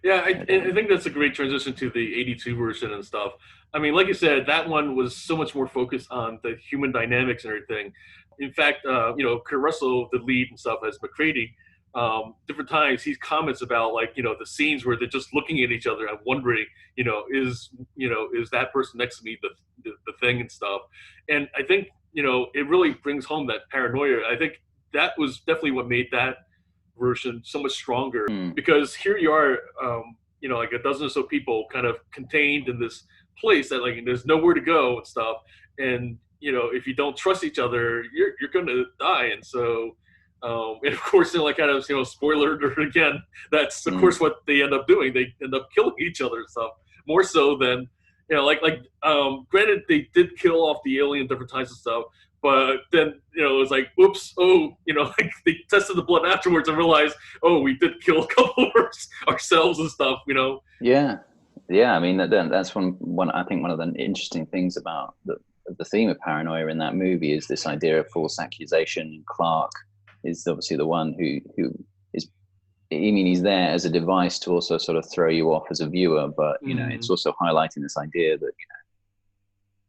Yeah, I think that's a great transition to the 82 version and stuff. I mean, like you said, that one was so much more focused on the human dynamics and everything. In fact, Kurt Russell, the lead and stuff as McCready, different times he comments about like, the scenes where they're just looking at each other and wondering, is that person next to me the thing and stuff. And I think, it really brings home that paranoia. I think that was definitely what made that version so much stronger Mm, because here you are, like a dozen or so people kind of contained in this place that like there's nowhere to go and stuff. And if you don't trust each other, you're going to die. And so, and of course, like kind of spoiler alert again. That's of mm. course what they end up doing. They end up killing each other and stuff more so than granted they did kill off the alien different times and stuff, but then, it was like, oops, oh, like they tested the blood afterwards and realized, oh, we did kill a couple of ourselves and stuff. Yeah, yeah. I mean, that's one. I think one of the interesting things about the theme of paranoia in that movie is this idea of false accusation. Clark is obviously the one who is. I mean, he's there as a device to also sort of throw you off as a viewer, but it's Mm, also highlighting this idea that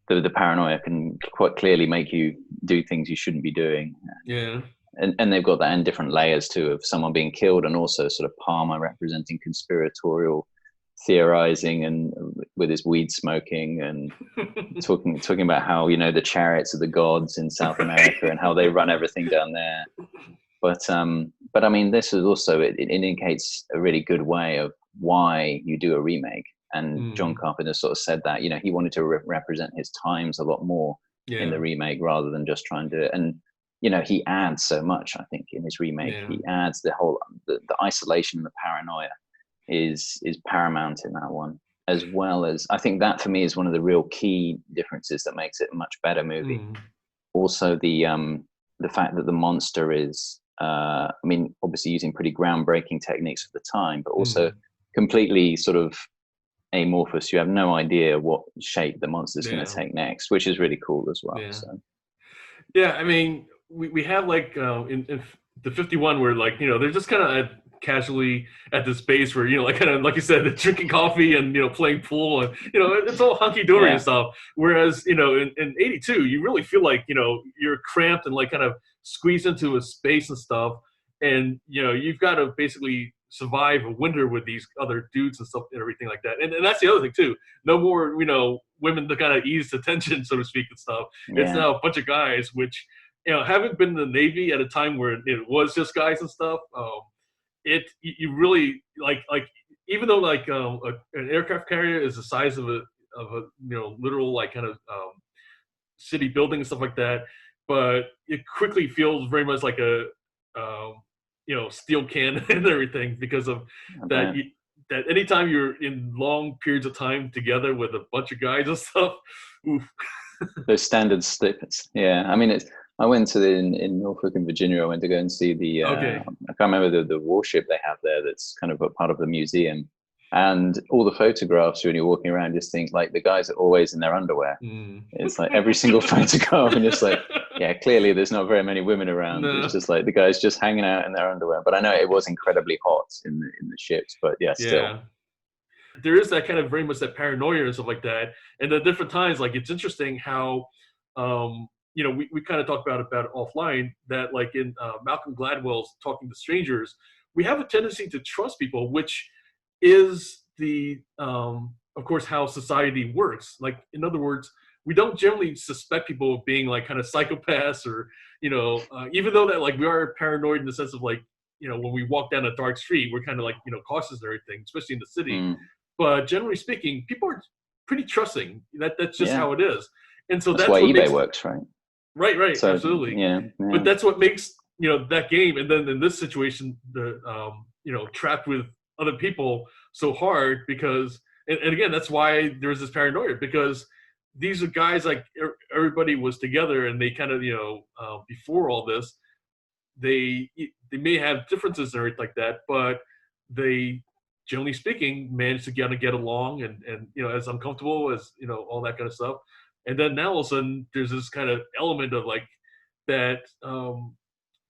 the paranoia can quite clearly make you do things you shouldn't be doing. yeah. And they've got that in different layers too, of someone being killed, and also sort of Palmer representing conspiratorial theorizing and with his weed smoking and talking about how the chariots of the gods in South America and how they run everything down there. But I mean, this is also it indicates a really good way of why you do a remake. And John Mm, Carpenter sort of said that he wanted to represent his times a lot more in yeah. the remake rather than just try and do it. And he adds so much. I think in his remake, Yeah. he adds the isolation and the paranoia is paramount in that one, as well as I think that for me is one of the real key differences that makes it a much better movie. Mm, Also, the fact that the monster is, I mean, obviously using pretty groundbreaking techniques for the time, but also mm, completely sort of amorphous. You have no idea what shape the monster is going to yeah. take next, which is really cool as well. Yeah. So Yeah, I mean, we have like in the 51 where like they're just kind of casually at this base where like kind of like you said, they're drinking coffee and playing pool and it's all hunky dory and yeah, stuff. Whereas in 82 you really feel like you're cramped and like kind of squeezed into a space and stuff, and you've got to basically survive a winter with these other dudes and stuff and everything like that. And that's the other thing too. No more women to kind of ease the tension, so to speak, and stuff. It's yeah, now a bunch of guys, which having been in the Navy at a time where it was just guys and stuff. You really like even though like an aircraft carrier is the size of a literal like kind of city building and stuff like that, but it quickly feels very much like a um, steel can and everything because of I that. bet. That anytime you're in long periods of time together with a bunch of guys and stuff, oof. Those standard snippets. Yeah, I mean, I went to in Norfolk and Virginia. I went to go and see the. Okay. I can't remember the warship they have there. That's kind of a part of the museum, and all the photographs when you're walking around, just think like the guys are always in their underwear. Mm. It's like every single photograph, and just like, yeah, clearly there's not very many women around. It's No. just like the guys just hanging out in their underwear. But I know it was incredibly hot in the ships. But yeah, still, Yeah. There is that kind of very much that paranoia and stuff like that. And at different times, like it's interesting how, we kind of talked about it offline that like in Malcolm Gladwell's Talking to Strangers, we have a tendency to trust people, which is of course, how society works. Like, in other words, we don't generally suspect people of being like kind of psychopaths or, even though that like we are paranoid in the sense of like, when we walk down a dark street, we're kind of like, cautious and everything, especially in the city. mm, But generally speaking, people are pretty trusting. That's just yeah, how it is. And so that's that's why what eBay makes works, right? right, right, So absolutely. yeah, yeah, But that's what makes that game, and then in this situation, the trapped with other people so hard because, and again, that's why there's this paranoia because these are guys like everybody was together and they kind of before all this they they may have differences and everything like that, but they generally speaking manage to kind of get along and as uncomfortable as all that kind of stuff. And then now all of a sudden there's this kind of element of like that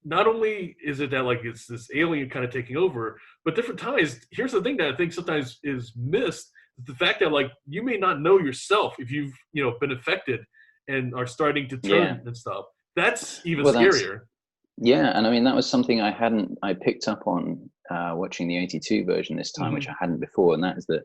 not only is it that like it's this alien kind of taking over, but different times. Here's the thing that I think sometimes is missed: the fact that like you may not know yourself if you've been affected and are starting to Yeah. turn and stuff. That's even Well, that's scarier. yeah, and I mean that was something I picked up on watching the '82 version this time, which Hmm. I hadn't before, and that is that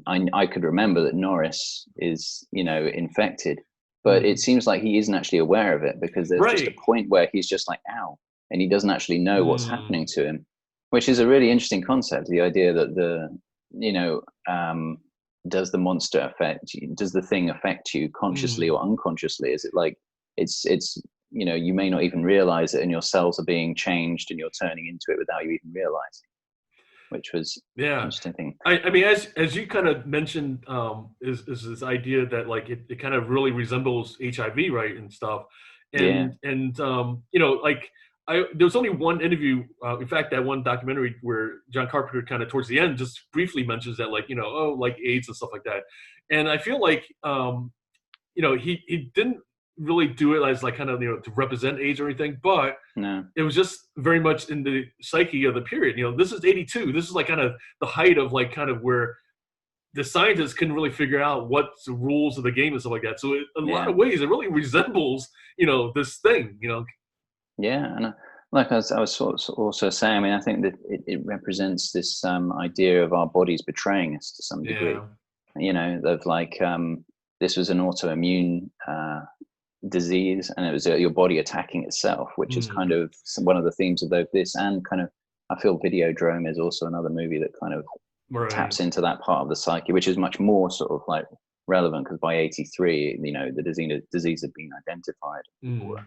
I could remember that Norris is infected, but it Hmm. seems like he isn't actually aware of it because there's just a Right. point where he's just like ow, and he doesn't actually know what's Mm. happening to him, which is a really interesting concept. The idea that you know um, does the monster affect you? Does the thing affect you consciously Mm. or unconsciously? Is it like it's you may not even realize it and your cells are being changed and you're turning into it without you even realizing, which was an Yeah. interesting thing. I mean, as you kind of mentioned, is this idea that like it kind of really resembles HIV, right, and stuff, Yeah. and like there was only one interview, in fact, that one documentary where John Carpenter kind of towards the end just briefly mentions that like oh like AIDS and stuff like that, and I feel like he didn't really do it as like kind of to represent AIDS or anything, but No. it was just very much in the psyche of the period. This is 82. This is like kind of the height of like kind of where the scientists couldn't really figure out what's the rules of the game and stuff like that. So in a lot Yeah. of ways, it really resembles, this thing. Yeah. And like I was also saying, I mean, I think that it represents this idea of our bodies betraying us to some degree. Yeah. Of like this was an autoimmune disease, and it was your body attacking itself, which is Mm, kind of one of the themes of both this and kind of. I feel Videodrome is also another movie that kind of right. taps into that part of the psyche, which is much more sort of like relevant because by '83, the disease had been identified. People were Mm.